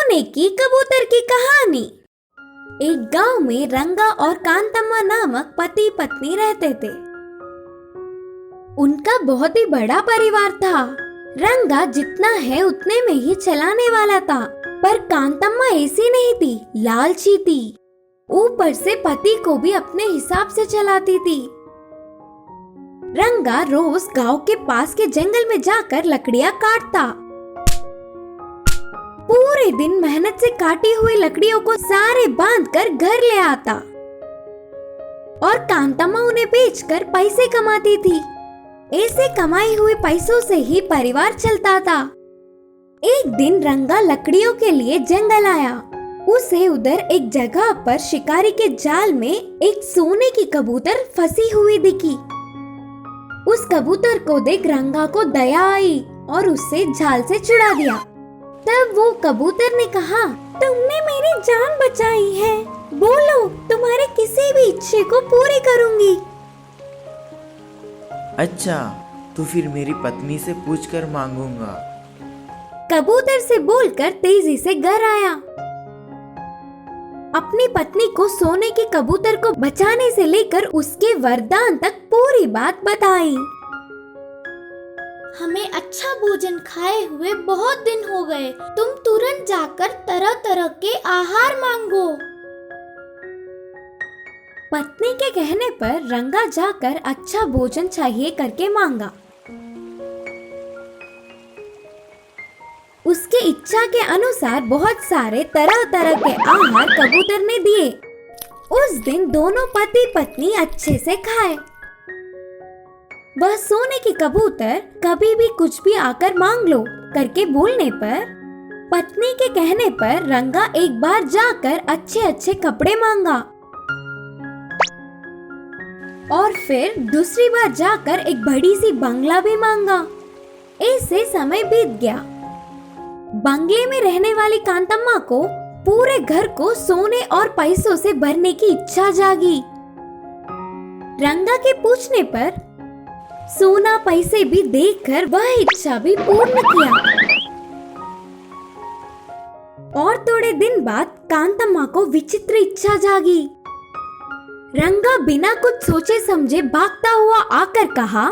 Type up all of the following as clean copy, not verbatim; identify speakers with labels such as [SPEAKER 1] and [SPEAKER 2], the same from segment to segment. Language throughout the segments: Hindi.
[SPEAKER 1] सोने की कबूतर की कहानी। एक गांव में रंगा और कांतम्मा नामक पति पत्नी रहते थे। उनका बहुत ही बड़ा परिवार था। रंगा जितना है उतने में ही चलाने वाला था, पर कांतम्मा ऐसी नहीं थी, लालची थी। ऊपर से पति को भी अपने हिसाब से चलाती थी। रंगा रोज गांव के पास के जंगल में जाकर लकड़ियां काटता। पूरे दिन मेहनत से काटी हुई लकड़ियों को सारे बांधकर घर ले आता और कांतम्मा उन्हें बेचकर पैसे कमाती थी। ऐसे कमाई हुए पैसों से ही परिवार चलता था। एक दिन रंगा लकड़ियों के लिए जंगल आया। उसे उधर एक जगह पर शिकारी के जाल में एक सोने की कबूतर फंसी हुई दिखी। उस कबूतर को देख रंगा को दया आई और उससे जाल से छुड़ा दिया। तब वो कबूतर ने कहा, तुमने मेरी जान बचाई है, बोलो तुम्हारे किसी भी इच्छे को पूरी करूंगी।
[SPEAKER 2] अच्छा, तो फिर मेरी पत्नी से पूछकर मांगूंगा।
[SPEAKER 1] कबूतर से बोलकर तेजी से घर आया। अपनी पत्नी को सोने के कबूतर को बचाने से लेकर उसके वरदान तक पूरी बात बताई।
[SPEAKER 3] हमें अच्छा भोजन खाए हुए बहुत दिन हो गए, तुम तुरंत जाकर तरह तरह के आहार मांगो।
[SPEAKER 1] पत्नी के कहने पर रंगा जाकर अच्छा भोजन चाहिए करके मांगा। उसके इच्छा के अनुसार बहुत सारे तरह तरह के आहार कबूतर ने दिए। उस दिन दोनों पति पत्नी अच्छे से खाए। वह सोने की कबूतर कभी भी कुछ भी आकर मांग लो करके बोलने पर पत्नी के कहने पर रंगा एक बार जाकर अच्छे अच्छे कपड़े मांगा और फिर दूसरी बार जाकर एक बड़ी सी बंगला भी मांगा। ऐसे समय बीत गया। बंगले में रहने वाली कांतम्मा को पूरे घर को सोने और पैसों से भरने की इच्छा जागी। रंगा के पूछने पर सोना पैसे भी देखकर वह इच्छा भी पूर्ण किया। और थोड़े दिन बाद कांतम्मा को विचित्र इच्छा जागी। रंगा बिना कुछ सोचे समझे भागता हुआ आकर कहा,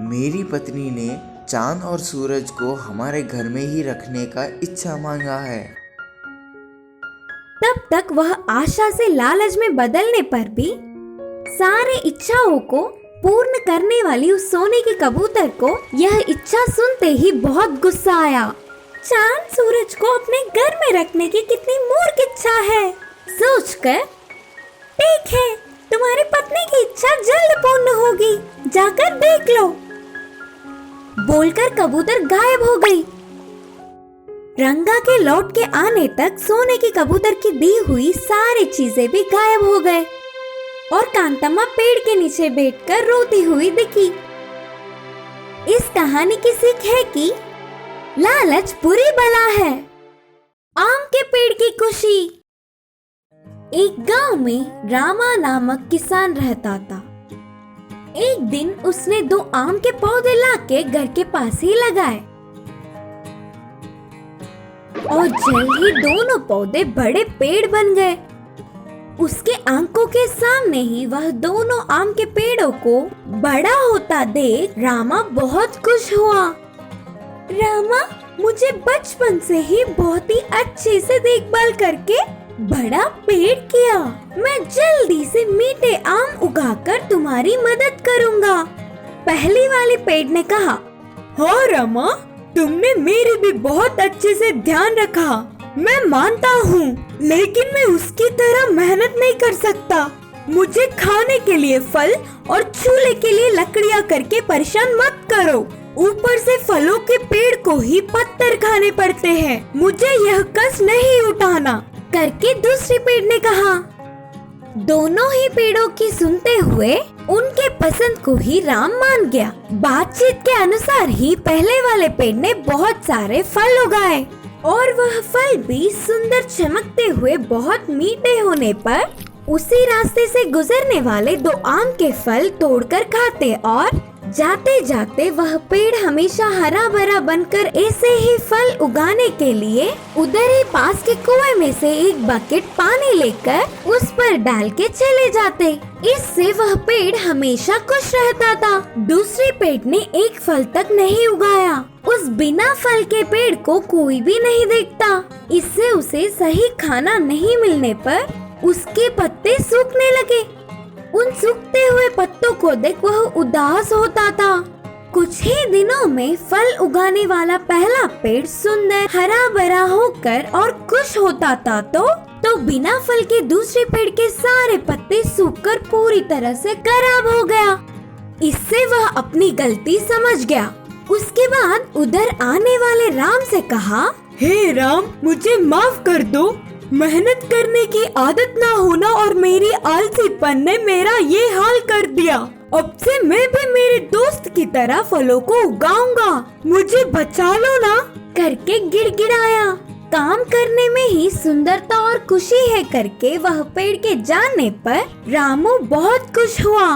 [SPEAKER 2] मेरी पत्नी ने चांद और सूरज को हमारे घर में ही रखने का इच्छा मांगा है।
[SPEAKER 1] तब तक वह आशा से लालच में बदलने पर भी सारे इच्छाओं को पूर्ण करने वाली उस सोने के कबूतर को यह इच्छा सुनते ही बहुत गुस्सा आया। चांद सूरज को अपने घर में रखने की कितनी मूर्ख इच्छा है, सोचकर ठीक है, तुम्हारी पत्नी की इच्छा जल्द पूर्ण होगी, जाकर देख लो, बोलकर कबूतर गायब हो गई। रंगा के लौट के आने तक सोने की कबूतर की दी हुई सारी चीजें भी गायब हो गए और कांतम्मा पेड़ के नीचे बैठकर रोती हुई दिखी। इस कहानी की सीख है कि लालच बुरी बला है। आम के पेड़ की खुशी। एक गांव में रामा नामक किसान रहता था। एक दिन उसने 2 आम के पौधे लाके घर के पास ही लगाए और जल्द ही दोनों पौधे बड़े पेड़ बन गए। उसके आंखों के सामने ही वह दोनों आम के पेड़ों को बड़ा होता देख रामा बहुत खुश हुआ। रामा मुझे बचपन से ही बहुत ही अच्छे से देखभाल करके बड़ा पेड़ किया। मैं जल्दी से मीठे आम उगाकर तुम्हारी मदद करूँगा। पहली वाले पेड़ ने कहा, हाँ रामा, तुमने मेरी भी बहुत अच्छे से ध्यान रखा, मैं मानता हूँ, लेकिन मैं उसकी तरह मेहनत नहीं कर सकता। मुझे खाने के लिए फल और चूल्हे के लिए लकड़ियाँ करके परेशान मत करो। ऊपर से फलों के पेड़ को ही पत्थर खाने पड़ते हैं। मुझे यह कष्ट नहीं उठाना, करके दूसरे पेड़ ने कहा। दोनों ही पेड़ों की सुनते हुए उनके पसंद को ही राम मान गया। बातचीत के अनुसार ही पहले वाले पेड़ ने बहुत सारे फल उगाए और वह फल भी सुंदर चमकते हुए बहुत मीठे होने पर उसी रास्ते से गुजरने वाले 2 आम के फल तोड़कर खाते और जाते जाते वह पेड़ हमेशा हरा भरा बनकर ऐसे ही फल उगाने के लिए उधर ही पास के कुएं में से एक बकेट पानी लेकर उस पर डाल के चले जाते। इससे वह पेड़ हमेशा खुश रहता था। दूसरे पेड़ ने एक फल तक नहीं उगाया। उस बिना फल के पेड़ को कोई भी नहीं देखता। इससे उसे सही खाना नहीं मिलने पर उसके पत्ते सूखने लगे। उन सूखते हुए पत्तों को देख वह उदास होता था। कुछ ही दिनों में फल उगाने वाला पहला पेड़ सुंदर हरा भरा होकर और खुश होता था तो बिना फल के दूसरे पेड़ के सारे पत्ते सूखकर पूरी तरह से खराब हो गया। इससे वह अपनी गलती समझ गया। उसके बाद उधर आने वाले राम से कहा, हे राम, मुझे माफ कर दो। मेहनत करने की आदत ना होना और मेरी आलसीपन ने मेरा ये हाल कर दिया। अब से मैं भी मेरे दोस्त की तरह फलों को उगाऊंगा, मुझे बचा लो ना, करके गिड़गिड़ाया। काम करने में ही सुंदरता और खुशी है करके वह पेड़ के जाने पर रामू बहुत खुश हुआ।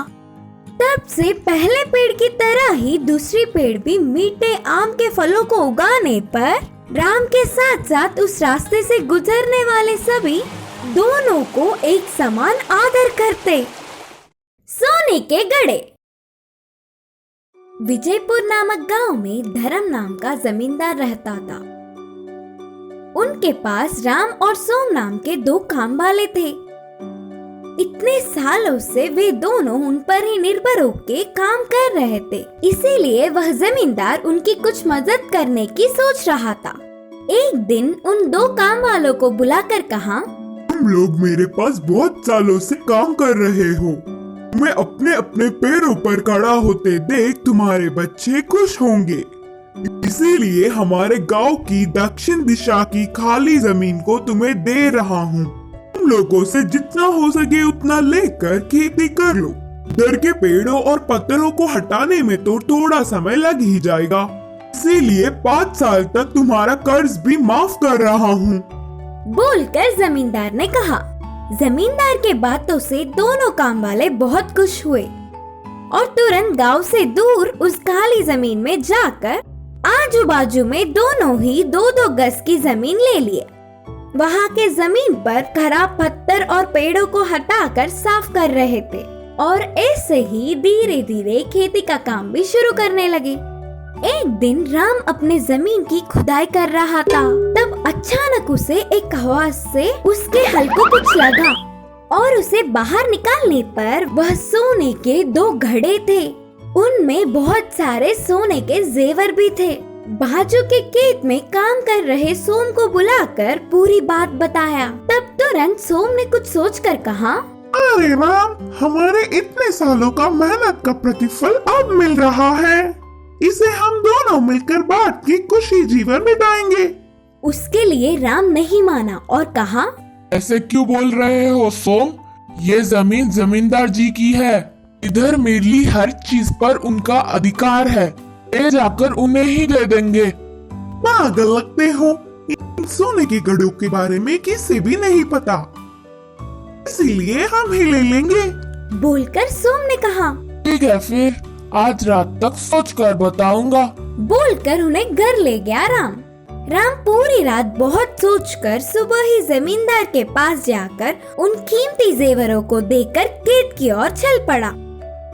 [SPEAKER 1] तब से पहले पेड़ की तरह ही दूसरी पेड़ भी मीठे आम के फलों को उगाने पर राम के साथ साथ उस रास्ते से गुजरने वाले सभी दोनों को एक समान आदर करते। सोने के घड़े। विजयपुर नामक गांव में धर्म नाम का जमींदार रहता था। उनके पास राम और सोम नाम के दो काम वाले थे। इतने सालों से वे दोनों उन पर ही निर्भर होकर काम कर रहे थे, इसीलिए वह जमींदार उनकी कुछ मदद करने की सोच रहा था। एक दिन उन दो काम वालों को बुलाकर कहा,
[SPEAKER 4] तुम लोग मेरे पास बहुत सालों से काम कर रहे हो। मैं अपने अपने पैरों पर खड़ा होते देख तुम्हारे बच्चे खुश होंगे, इसीलिए हमारे गांव की दक्षिण दिशा की खाली जमीन को तुम्हें दे रहा हूँ। तुम लोगों से जितना हो सके उतना लेकर खेती कर लो। इधर के पेड़ों और पत्थरों को हटाने में तो थोड़ा समय लग ही जाएगा, इसीलिए 5 साल तक तुम्हारा कर्ज भी माफ कर रहा हूँ,
[SPEAKER 1] बोलकर जमींदार ने कहा। जमींदार के बातों से दोनों काम वाले बहुत खुश हुए और तुरंत गांव से दूर उस खाली जमीन में जाकर आजू बाजू में दोनों ही 2-2 गज की जमीन ले लिए। वहाँ के जमीन पर खराब पत्थर और पेड़ों को हटाकर साफ कर रहे थे और ऐसे ही धीरे धीरे खेती का काम भी शुरू करने लगे। एक दिन राम अपने जमीन की खुदाई कर रहा था, तब अचानक उसे एक आवाज से उसके हल को कुछ लगा और उसे बाहर निकालने पर वह सोने के 2 घड़े थे। उनमें बहुत सारे सोने के जेवर भी थे। बाजू के खेत में काम कर रहे सोम को बुलाकर पूरी बात बताया। तब तुरंत सोम ने कुछ सोचकर कहा,
[SPEAKER 4] अरे राम, हमारे इतने सालों का मेहनत का प्रतिफल अब मिल रहा है। इसे हम दोनों मिलकर बांट के खुशी जीवन बिताएंगे।
[SPEAKER 1] उसके लिए राम नहीं माना और कहा,
[SPEAKER 5] ऐसे क्यों बोल रहे हो सोम? ये जमीन जमींदार जी की है। इधर मेरी हर चीज पर उनका अधिकार है। ले जाकर उन्हें ही दे देंगे।
[SPEAKER 4] पागल लगते हो। इन सोने के घड़ों के बारे में किसी भी नहीं पता, इसीलिए हम ही ले लेंगे,
[SPEAKER 1] बोलकर सोम ने कहा।
[SPEAKER 5] ठीक है, फिर आज रात तक सोच कर बताऊंगा,
[SPEAKER 1] बोलकर उन्हें घर ले गया राम। राम पूरी रात बहुत सोचकर सुबह ही जमींदार के पास जाकर उन कीमती जेवरों को देकर खेत की ओर चल पड़ा।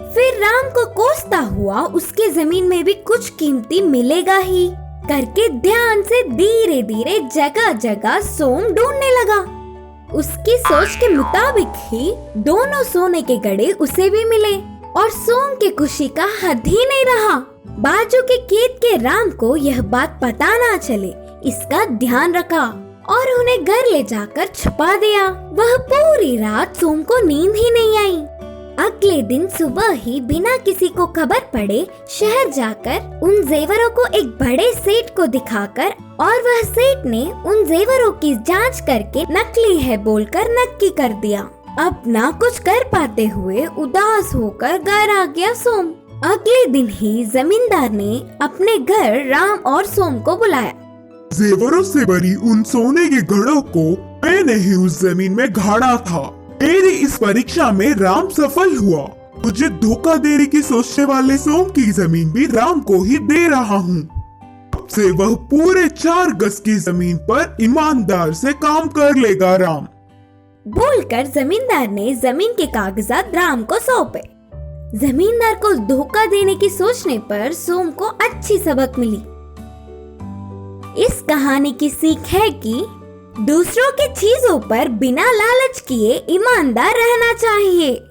[SPEAKER 1] फिर राम को कोसता हुआ उसके जमीन में भी कुछ कीमती मिलेगा ही करके ध्यान से धीरे धीरे जगह जगह सोम ढूंढने लगा। उसकी सोच के मुताबिक ही दोनों सोने के घड़े उसे भी मिले और सोम की खुशी का हद ही नहीं रहा। बाजू के खेत के राम को यह बात पता ना चले, इसका ध्यान रखा और उन्हें घर ले जाकर छुपा दिया। वह पूरी रात सोम को नींद ही नहीं आई। अगले दिन सुबह ही बिना किसी को खबर पड़े शहर जाकर उन जेवरों को एक बड़े सेठ को दिखाकर और वह सेठ ने उन जेवरों की जांच करके नकली है बोलकर नक्की कर दिया। अब ना कुछ कर पाते हुए उदास होकर घर आ गया सोम। अगले दिन ही जमींदार ने अपने घर राम और सोम को बुलाया।
[SPEAKER 4] जेवरों से भरी उन सोने के घड़ों को मैंने ही उस जमीन में गाड़ा था। मेरी इस परीक्षा में राम सफल हुआ। मुझे धोखा देने की सोचने वाले सोम की जमीन भी राम को ही दे रहा हूँ। अब से वह पूरे 4 गज की जमीन पर ईमानदार से काम कर लेगा राम।
[SPEAKER 1] बोलकर जमींदार ने जमीन के कागजात राम को सौंपे। जमींदार को धोखा देने की सोचने पर सोम को अच्छी सबक मिली। इस कहानी की सीख है कि दूसरों की चीजों पर बिना लालच किए ईमानदार रहना चाहिए।